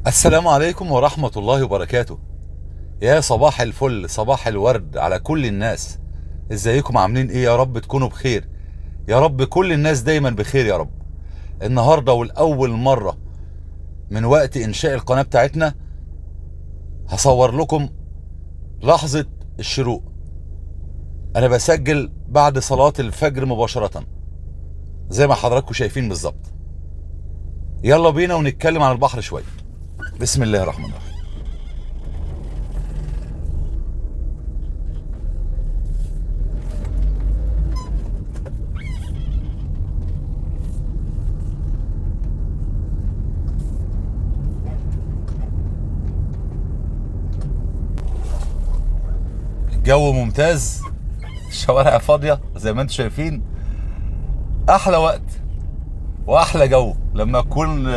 السلام عليكم ورحمة الله وبركاته. يا صباح الفل، صباح الورد على كل الناس. ازيكم؟ عاملين ايه؟ يا رب تكونوا بخير، يا رب كل الناس دايما بخير يا رب. النهاردة والأول مرة من وقت إنشاء القناة بتاعتنا هصور لكم لحظة الشروق. أنا بسجل بعد صلاة الفجر مباشرة زي ما حضراتكم شايفين بالظبط. يلا بينا ونتكلم عن البحر شوية. بسم الله الرحمن الرحيم. الجو ممتاز، الشوارع فاضية زي ما انتم شايفين. احلى وقت واحلى جو لما تكون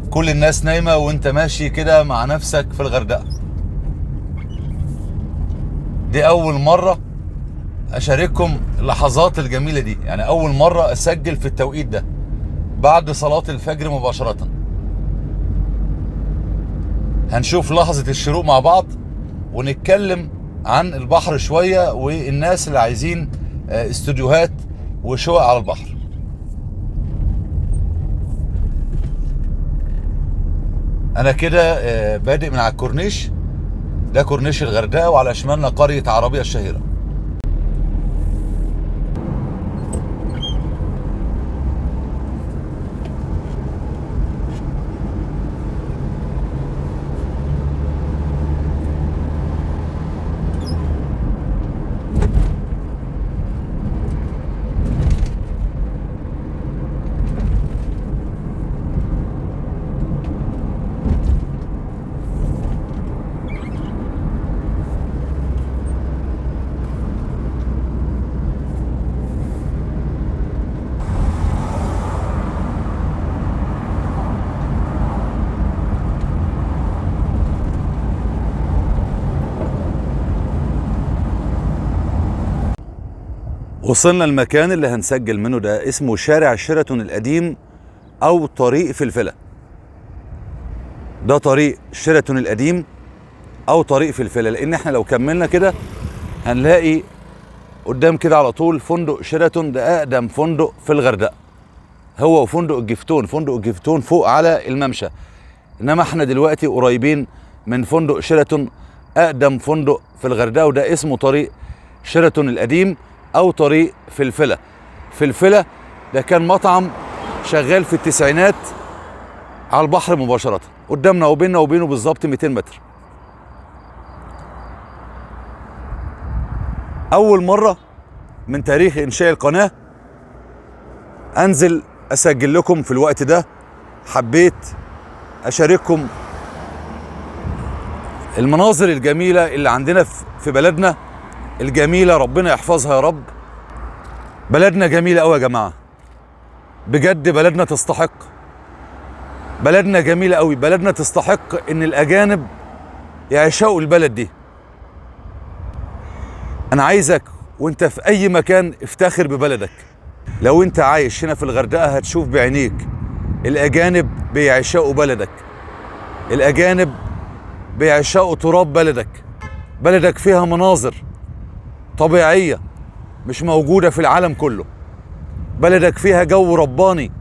كل الناس نايمة وانت ماشي كده مع نفسك في الغردقة. دي اول مرة اشارككم اللحظات الجميلة دي، يعني اول مرة اسجل في التوقيت ده بعد صلاة الفجر مباشرة. هنشوف لحظة الشروق مع بعض ونتكلم عن البحر شوية والناس اللي عايزين استوديوهات وشقق على البحر. انا كده بادئ من على الكورنيش، ده كورنيش الغردقة، وعلى شمالنا قرية عربية الشهيرة. وصلنا المكان اللي هنسجل منه، ده اسمه شارع شيراتون القديم او طريق فلفلة. ده طريق شيراتون القديم او طريق فلفلة، لان احنا لو كملنا كده هنلاقي قدام كده على طول فندق شيراتون، ده اقدم فندق في الغردقة، هو وفندق الجفتون. فندق الجفتون فوق على الممشى، انما احنا دلوقتي قريبين من فندق شيراتون، اقدم فندق في الغردقة، وده اسمه طريق شيراتون القديم او طريق فلفلة. فلفلة ده كان مطعم شغال في التسعينات على البحر مباشرة، قدامنا وبيننا وبينه بالظبط 200 متر. اول مرة من تاريخ انشاء القناة انزل اسجل لكم في الوقت ده. حبيت اشارككم المناظر الجميلة اللي عندنا في بلدنا الجميلة، ربنا يحفظها يا رب. بلدنا جميلة قوي يا جماعة، بجد بلدنا تستحق. بلدنا جميلة قوي، بلدنا تستحق ان الاجانب يعشقوا البلد دي. انا عايزك وانت في اي مكان افتخر ببلدك. لو انت عايش هنا في الغردقة هتشوف بعينيك الاجانب بيعشقوا بلدك، الاجانب بيعشقوا تراب بلدك. بلدك فيها مناظر طبيعية مش موجودة في العالم كله، بلدك فيها جو رباني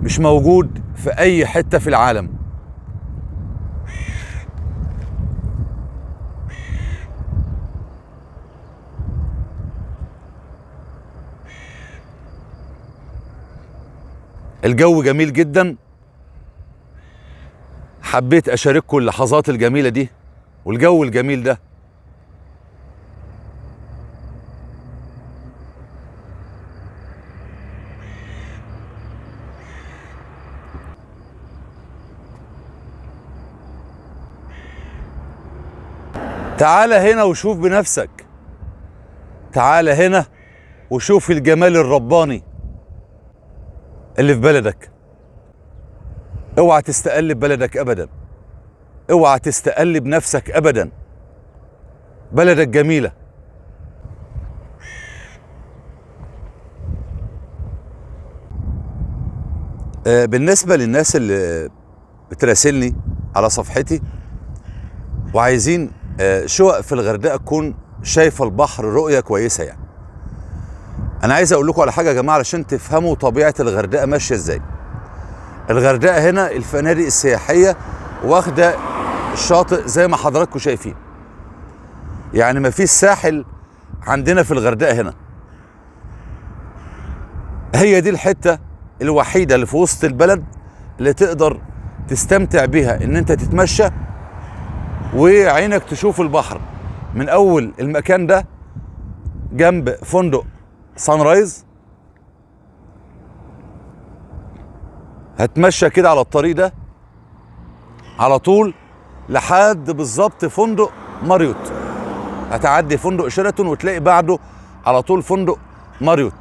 مش موجود في اي حتة في العالم. الجو جميل جدا، حبيت اشارككم اللحظات الجميلة دي والجو الجميل ده. تعال هنا وشوف بنفسك، تعال هنا وشوف الجمال الرباني اللي في بلدك. اوعى تستقل ببلدك ابدا، اوعى تستقل بنفسك ابدا، بلدك جميلة. بالنسبة للناس اللي بتراسلني على صفحتي وعايزين شقق في الغردقه تكون شايفه البحر رؤيه كويسه يعني. انا عايز اقول لكم على حاجه يا جماعه علشان تفهموا طبيعه الغردقه ماشيه ازاي. الغردقه هنا الفنادق السياحيه واخده الشاطئ زي ما حضراتكم شايفين، يعني ما فيش ساحل عندنا في الغردقه هنا. هي دي الحته الوحيده اللي في وسط البلد اللي تقدر تستمتع بيها، ان انت تتمشى وعينك تشوف البحر من اول المكان ده جنب فندق سان رايز. هتمشى كده على الطريق ده على طول لحد بالظبط فندق ماريوت، هتعدي فندق شيراتون وتلاقي بعده على طول فندق ماريوت.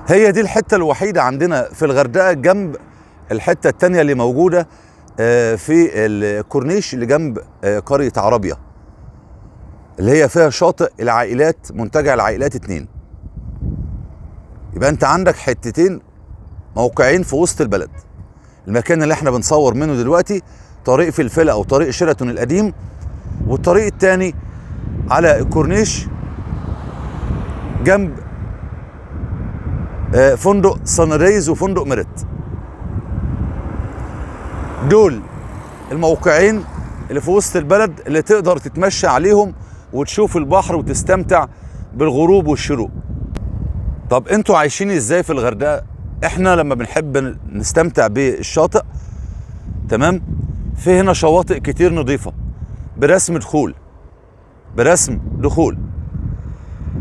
هي دي الحته الوحيده عندنا في الغردقه جنب الحته التانيه اللي موجوده في الكورنيش اللي جنب قريه عربيه، اللي هي فيها شاطئ العائلات، منتجع العائلات 2. يبقى انت عندك حتتين موقعين في وسط البلد. المكان اللي احنا بنصور منه دلوقتي طريق فلفله او طريق شيراتون القديم، والطريق التاني على الكورنيش جنب فندق سانريز وفندق ميريت. دول الموقعين اللي في وسط البلد اللي تقدر تتمشى عليهم وتشوف البحر وتستمتع بالغروب والشروق. طب انتوا عايشين ازاي في الغردقه؟ احنا لما بنحب نستمتع بالشاطئ تمام، في هنا شواطئ كتير نظيفه برسم دخول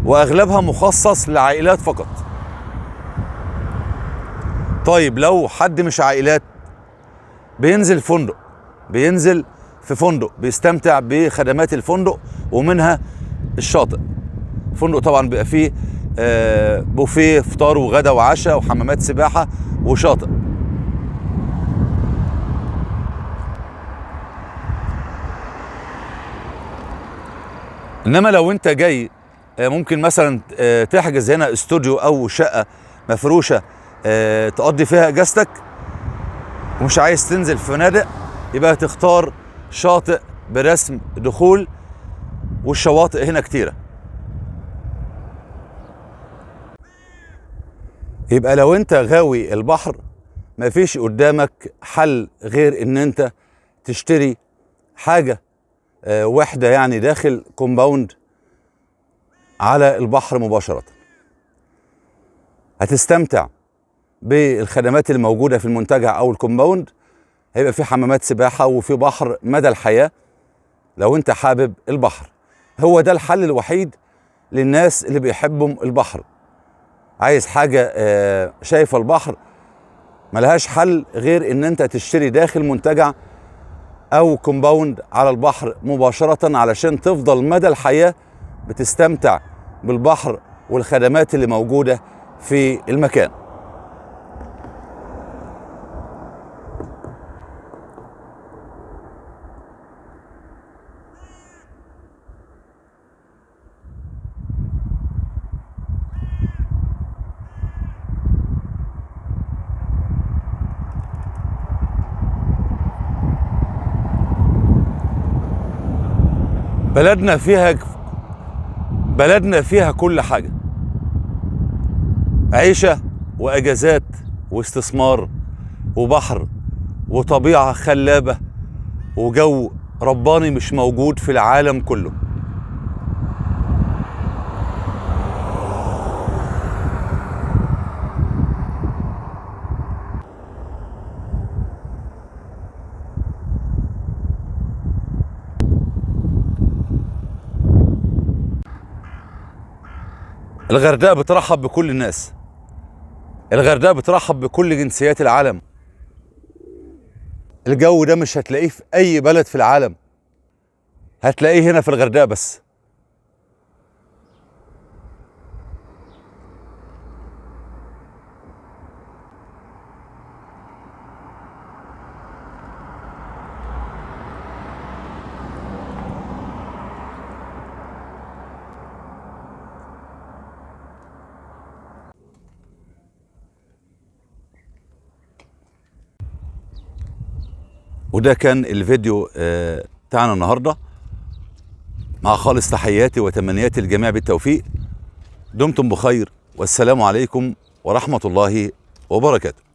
واغلبها مخصص لعائلات فقط. طيب لو حد مش عائلات بينزل في فندق بيستمتع بخدمات الفندق ومنها الشاطئ. الفندق طبعا بيبقى فيه بوفيه فطار وغدا وعشاء وحمامات سباحه وشاطئ. انما لو انت جاي ممكن مثلا تحجز هنا استوديو او شقه مفروشه تقضي فيها اجازتك ومش عايز تنزل في فنادق، يبقى تختار شاطئ برسم دخول، والشواطئ هنا كتيره. يبقى لو انت غاوي البحر مفيش قدامك حل غير ان انت تشتري حاجه وحده يعني داخل كومباوند على البحر مباشره. هتستمتع بالخدمات الموجوده في المنتجع او الكومباوند، هيبقى في حمامات سباحه وفي بحر مدى الحياه. لو انت حابب البحر هو ده الحل الوحيد للناس اللي بيحبوا البحر. عايز حاجه شايفه البحر ملهاش حل غير ان انت تشتري داخل منتجع او كومباوند على البحر مباشره علشان تفضل مدى الحياه بتستمتع بالبحر والخدمات اللي موجوده في المكان. بلدنا فيها كل حاجة، عيشة وأجازات واستثمار وبحر وطبيعة خلابة وجو رباني مش موجود في العالم كله. الغردقة بترحب بكل الناس، الغردقة بترحب بكل جنسيات العالم. الجو ده مش هتلاقيه في أي بلد في العالم، هتلاقيه هنا في الغردقة بس. وده كان الفيديو بتاعنا النهارده، مع خالص تحياتي وتمنياتي للجميع بالتوفيق. دمتم بخير، والسلام عليكم ورحمة الله وبركاته.